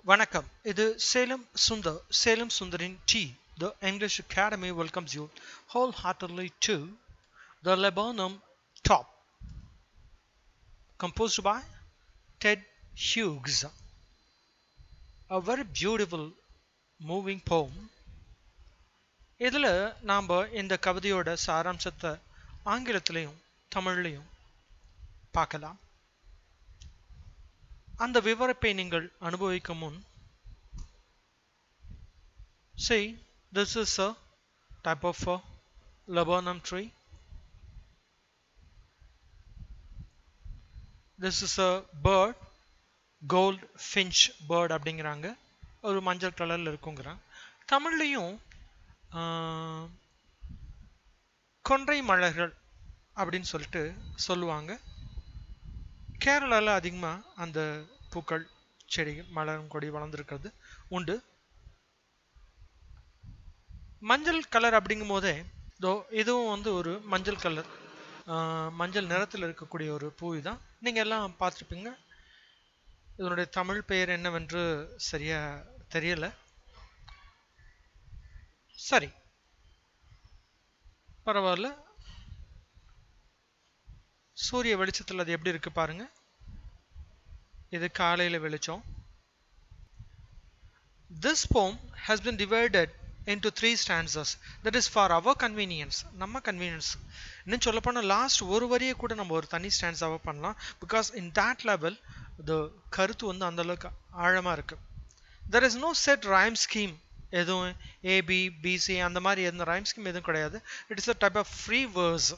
Vanakkam, இது Salem Sundarin T. The English Academy welcomes you wholeheartedly to the Lebanon Top, composed by Ted Hughes. A very beautiful, moving poem. இதில் நாம் இந்த கவிதையோட சாராம்சத்தை ஆங்கிலத்திலையும் தமிழ்லையும் பார்க்கலாம். அந்த விவரிப்பை நீங்கள் அனுபவிக்கும் முன் see, this is a type of a laburnum tree. This is a bird, goldfinch bird அப்படிங்கிறாங்க. ஒரு மஞ்சள் கலரில் இருக்குங்கிறாங்க. தமிழ்லையும் கொன்றை மலர்கள் அப்படின்னு சொல்லிட்டு சொல்லுவாங்க. கேரளாவில் அதிகமாக அந்த பூக்கள் செடி மலரும் கொடி வளர்ந்துருக்கிறது உண்டு. மஞ்சள் கலர் அப்படிங்கும் போதே இதுவும் வந்து ஒரு மஞ்சள் கலர், மஞ்சள் நிறத்தில் இருக்கக்கூடிய ஒரு பூ தான். நீங்கள் எல்லாம் பார்த்துருப்பீங்க. இதனுடைய தமிழ் பெயர் என்னவென்று சரியா தெரியல. சரி, பரவாயில்ல. சூரிய வெளிச்சத்தில் அது எப்படி இருக்கு பாருங்க. இது காலையில் வெளிச்சம். This poem has been divided into 3 stanzas. That is for our convenience. நம்ம கன்வீனியன்ஸ். இன்னும் சொல்ல போனால் லாஸ்ட் ஒரு வரியை கூட நம்ம ஒரு தனி ஸ்டான்ஸாக பண்ணலாம். Because in that level the கருத்து வந்து அந்த அளவுக்கு ஆழமாக இருக்கு. There is no set rhyme scheme. எதுவும் ஏபி பிசி அந்த மாதிரி எந்த ரைம் ஸ்கீம் எதுவும் கிடையாது. It is a type of free verse.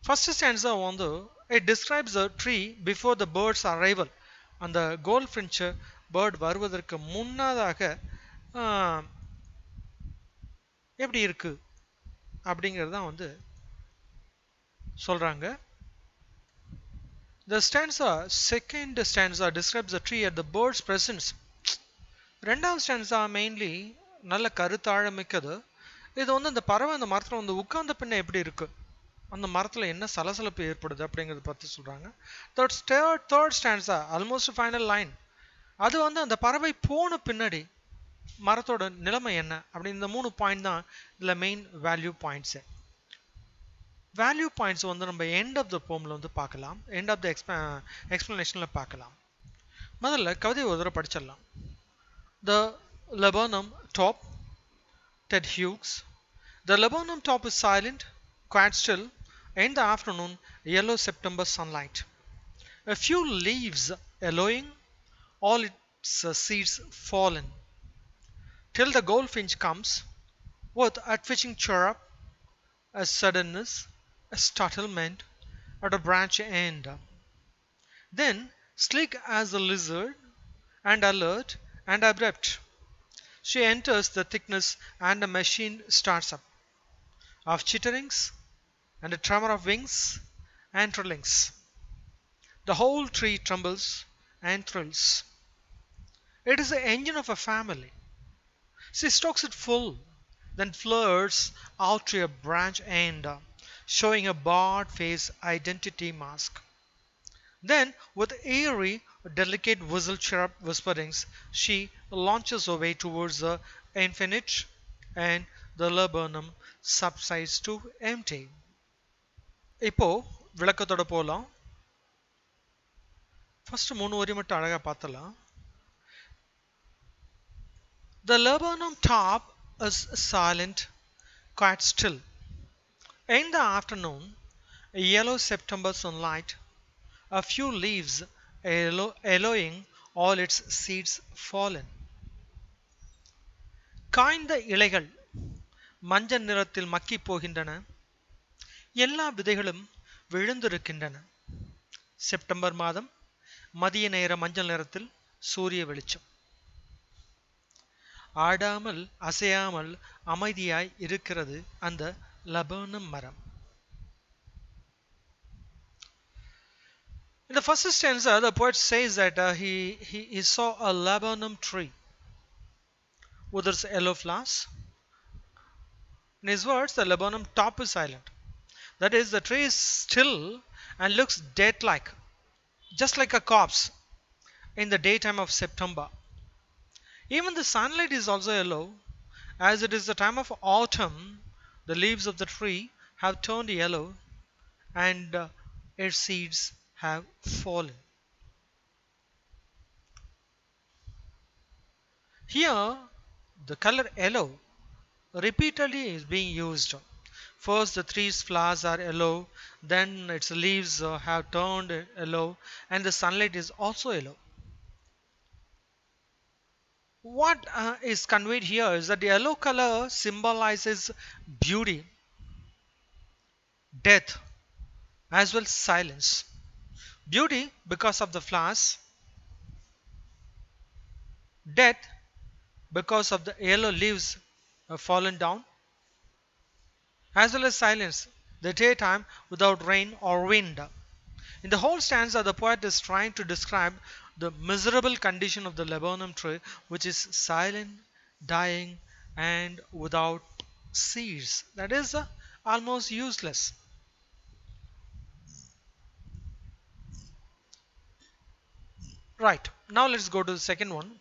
First stanza வந்து it describes a tree before the birds arrival. அந்த கோல்ட் ஃபின்ச் பேர்ட் வருவதற்கு முன்னதாக எப்படி இருக்கு அப்படிங்கிறது தான் வந்து சொல்றாங்க. The second stanza describes the tree at the bird's presence. ரெண்டாவது ஸ்டான்ஸா மெயின்லி நல்ல கருத்தாழமிக்கது. இது வந்து அந்த பறவை அந்த மரத்தில் வந்து உட்கார்ந்த பின்ன எப்படி இருக்கு, அந்த மரத்தில் என்ன சலசலப்பு ஏற்படுது அப்படிங்கிறத பற்றி சொல்கிறாங்க. Third stanza almost final line. அது வந்து அந்த பறவை போன பின்னாடி மரத்தோட நிலைமை என்ன அப்படி இந்த 3 பாயிண்ட் தான் இதில் main value points. Value points வந்து நம்ம எண்ட் ஆஃப் த போமில் வந்து பார்க்கலாம், எண்ட் ஆஃப் த எக்ஸ்பிளனேஷனில் பார்க்கலாம். முதல்ல கவிதை ஒரு தடவை படிச்சிடலாம். The laburnum top, Ted Hughes. The laburnum top is silent, quite still, in the afternoon, yellow September sunlight. A few leaves yellowing, all its seeds fallen. Till the goldfinch comes, with a twitching chirrup, a suddenness, a startlement, at a branch end. Then, sleek as a lizard, and alert, and abrupt, she enters the thickness and the machine starts up, of chitterings and a tremor of wings and trillings. The whole tree trembles and thrills. It is the engine of a family. She stokes it full, then flirts out to a branch end, showing a barred face identity mask. Then, with eerie, delicate whistle chirrup whisperings, she launches away towards the infinite, and the laburnum subsides to empty. இப்போ விளக்கத்தோட போலாம். First 3 வரி மட்டும் அழகா பார்த்தலாம். The laburnum top is silent, quite still. In the afternoon, a yellow September sunlight, a few leaves yellowing, all its seeds fallen. காய்ந்த இலைகள் மஞ்சள் நிறத்தில் மக்கி போகின்றன, எல்லா விதைகளும் விழுந்திருக்கின்றன. செப்டம்பர் மாதம் மதிய நேர மஞ்சள் நிறத்தில் சூரிய வெளிச்சம். ஆடாமல் அசையாமல் அமைதியாய் இருக்கிறது அந்த லபர்னம் மரம். In the first stanza, the poet says that he saw a laburnum tree with its yellow flowers. In his words, the laburnum top is silent. That is, the tree is still and looks dead-like, just like a corpse. in the daytime of September. Even the sunlight is also yellow, as it is the time of autumn. The leaves of the tree have turned yellow and its seeds have fallen. Here, the color yellow repeatedly is being used. First, the tree's flowers are yellow, then its leaves have turned yellow, and the sunlight is also yellow. What is conveyed here is that the yellow color symbolizes beauty, death, as well as silence. Beauty because of the flowers, death because of the yellow leaves have fallen down, as well as silence, the daytime without rain or wind. In the whole stanza, the poet is trying to describe the miserable condition of the laburnum tree, which is silent, dying, and without seeds. That is almost useless. Right, now let's go to the second one.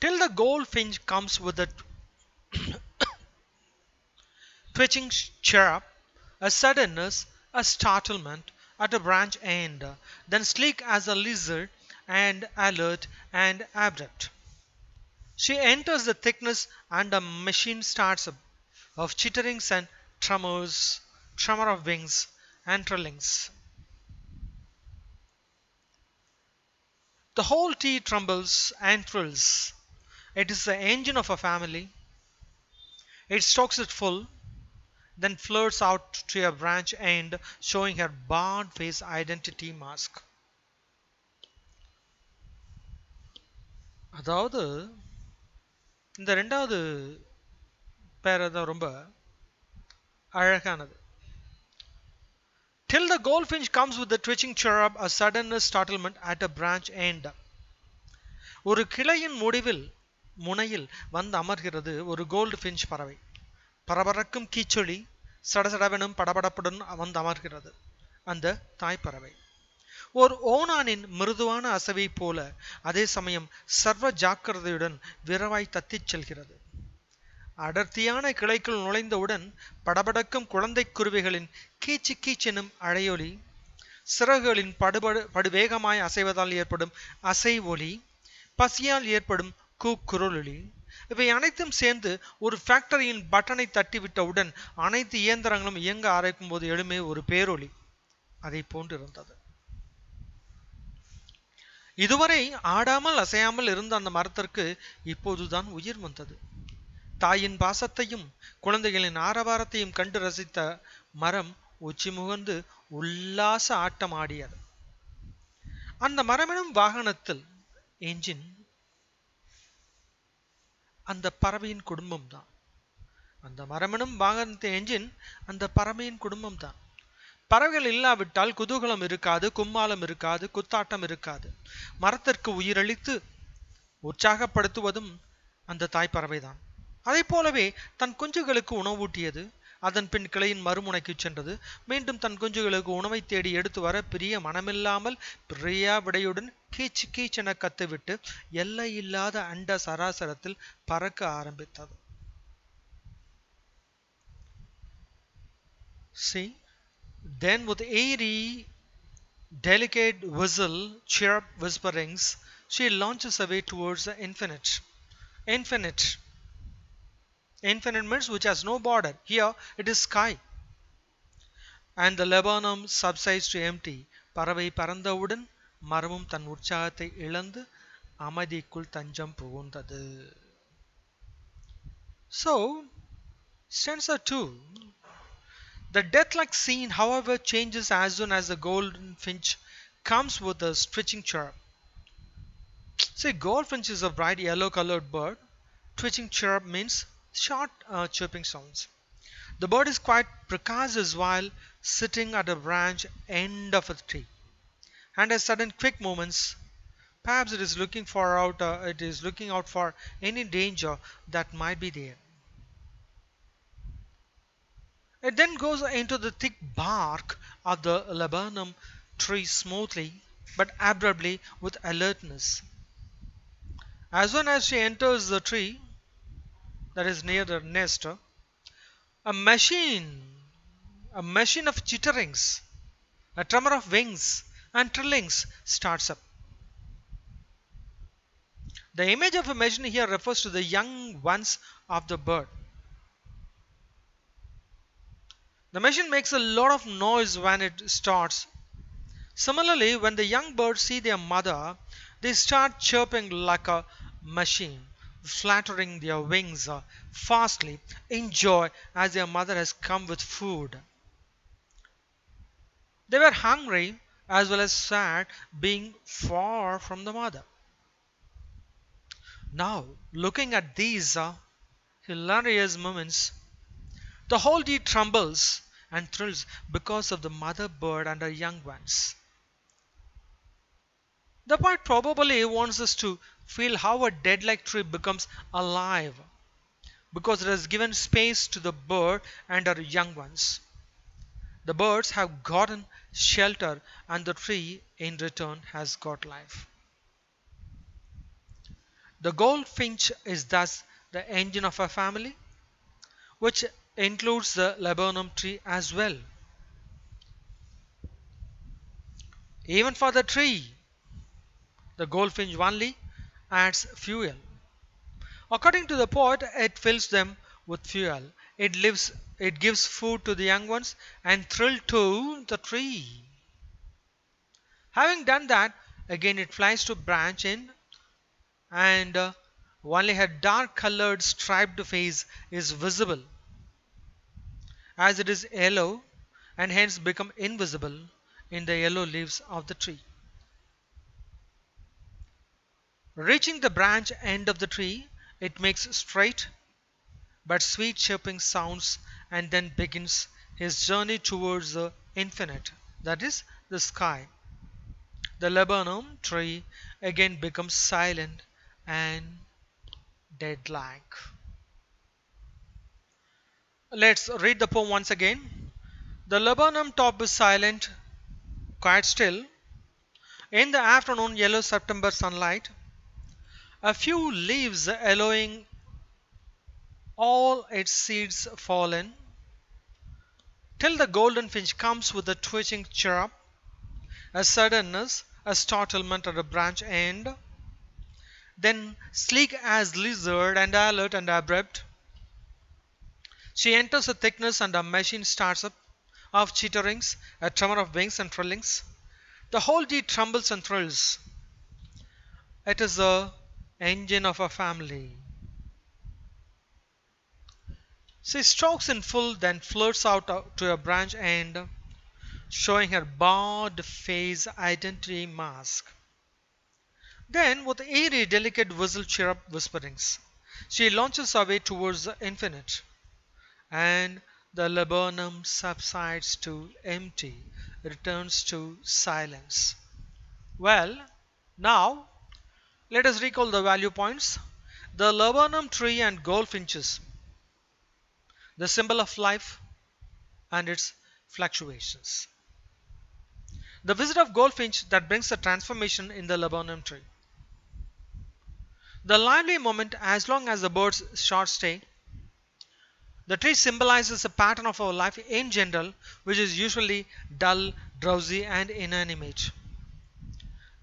Till the goldfinch comes with a twitching chirp, a suddenness, a startlement at a branch end, then sleek as a lizard and alert and abrupt. She enters the thickness and a machine starts up of chitterings and tremors, tremor of wings and trillings. The whole tree trembles and thrills. It is the engine of a family. It stokes it full, then flirts out to a branch end, showing her barred face identity mask. அதாவது இந்த ரெண்டாவது பேரை தான் ரொம்ப அழகானது. Till the goldfinch comes with a twitching chirrup, a sudden startlement at a branch end. ஒரு கிளையின் முடிவில் முனையில் வந்து அமர்கிறது ஒரு கோல்டு ஃபின்ச் பறவை. பரபரக்கும் கீச்சொலி சடசடவெனும் படபடப்புடன் வந்து அமர்கிறது அந்த தாய் பறவை. ஓர் ஓணானின் மிருதுவான அசைவை போல அதே சமயம் சர்வ ஜாக்கிரதையுடன் விரைவாய் தத்திச் செல்கிறது. அடர்த்தியான கிளைக்குள் நுழைந்தவுடன் படபடக்கும் குழந்தை குருவிகளின் கீச்சு கீச்செனும் அழையொலி, சிறகுகளின் படுவேகமாய் அசைவதால் ஏற்படும் அசை ஒலி, பசியால் ஏற்படும் கூக்குரலொலி, இவை அனைத்தும் சேர்ந்து ஒரு ஃபேக்டரியின் பட்டனை தட்டிவிட்டவுடன் அனைத்து இயந்திரங்களும் இயங்க ஆரம்பிக்கும் போது எழுமே ஒரு பேரொலி. அதை போன்றிருந்தது. இதுவரை ஆடாமல் அசையாமல் இருந்த அந்த மரத்திற்கு இப்போதுதான் உயிர் வந்தது. தாயின் பாசத்தையும் குழந்தைகளின் ஆரவாரத்தையும் கண்டு ரசித்த மரம் உச்சி முகந்து உல்லாச ஆட்டம் ஆடியது. அந்த மரமெனும் வாகனத்தில் என்ஜின் அந்த பறவையின் குடும்பம் தான். அந்த மரமெனும் வாகனத்தின் என்ஜின் அந்த பறவையின் குடும்பம் தான். பறவைகள் இல்லாவிட்டால் குதூகலம் இருக்காது, கும்மாளம் இருக்காது, குத்தாட்டம் இருக்காது. மரத்திற்கு உயிரளித்து உற்சாகப்படுத்துவதும் அந்த தாய் பறவைதான். அதை போலவே தன் குஞ்சுகளுக்கு உணவூட்டியது. அதன் பின் கிளையின் மறுமுனைக்கு சென்றது. மீண்டும் தன் குஞ்சுகளுக்கு உணவை தேடி எடுத்து வர பிரிய மனமில்லாமல் பிரியா விடையுடன் கீச் கீச் என கத்துவிட்டு எல்லை இல்லாத அண்ட சராசரத்தில் பறக்க ஆரம்பித்தது. See, then with airy, delicate whistle, chirp whisperings, she launches away towards the infinite. Infinite. Infinite means which has no border. Here it is sky. And the laburnum subsides to empty. பறவை பறந்தவுடன் மரமும் தன் உற்சாகத்தை இழந்து அமைதிக்குள் தஞ்சம் புகுந்தது. So, stanza 2. The death-like scene, however, changes as soon as the golden finch comes with a twitching chirp. See, goldfinch is a bright yellow-colored bird. Twitching chirp means short chirping sounds. The bird is quite precocious while sitting at a branch end of a tree, and has sudden quick movements. Perhaps it is looking out for any danger that might be there. It then goes into the thick bark of the laburnum tree smoothly but abruptly with alertness. As soon as she enters the tree that is near the nest, a machine, a machine of chitterings, a tremor of wings and trillings starts up. The image of a machine here refers to the young ones of the bird. The machine makes a lot of noise when it starts. Similarly, when the young birds see their mother, they start chirping like a machine, flattering their wings fastly in joy as their mother has come with food. They were hungry as well as sad being far from the mother. Now, looking at these hilarious moments, the whole tree trembles and thrills because of the mother bird and her young ones. The poet probably wants us to feel how a dead-like tree becomes alive because it has given space to the bird and her young ones. The birds have gotten shelter and the tree in return has got life. The goldfinch is thus the engine of a family, which includes the laburnum tree as well. Even for the tree, the goldfinch only adds fuel. According to the poet, it fills them with fuel. It gives food to the young ones and thrill to the tree. Having done that, again it flies to branch in and only her dark colored striped face is visible as it is yellow and hence become invisible in the yellow leaves of the tree. Reaching the branch end of the tree, it makes straight but sweet chirping sounds and then begins his journey towards the infinite, that is, the sky. The laburnum tree again becomes silent and dead like. Let's read the poem once again. The laburnum top is silent, quite still. In the afternoon, yellow September sunlight, a few leaves yellowing, all its seeds fallen, till the golden finch comes with a twitching chirrup, a suddenness, a startlement at a branch end, then sleek as lizard and alert and abrupt, she enters a thickness and a machine starts up of chitterings, a tremor of wings and trillings. The whole tree trembles and thrills. It is the engine of a family. She strokes in full, then flirts out to a branch end, showing her barred face identity mask. Then, with eerie, delicate whistle chirrup whisperings, she launches away towards the infinite, and the laburnum subsides to empty, returns to silence. Well, now let us recall the value points. The laburnum tree and goldfinches, the symbol of life and its fluctuations. The visit of goldfinch that brings a transformation in the laburnum tree. The lively moment as long as the bird's short stay. The tree symbolizes a pattern of our life in general, which is usually dull, drowsy, and inanimate.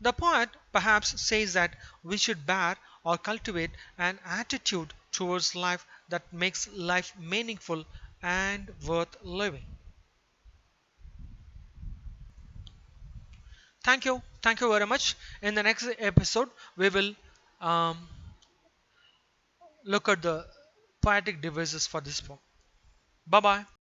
The poet perhaps says that we should bear or cultivate an attitude towards life that makes life meaningful and worth living. Thank you. Thank you very much. In the next episode, we will um, look at the poetic devices for this poem. Bye bye.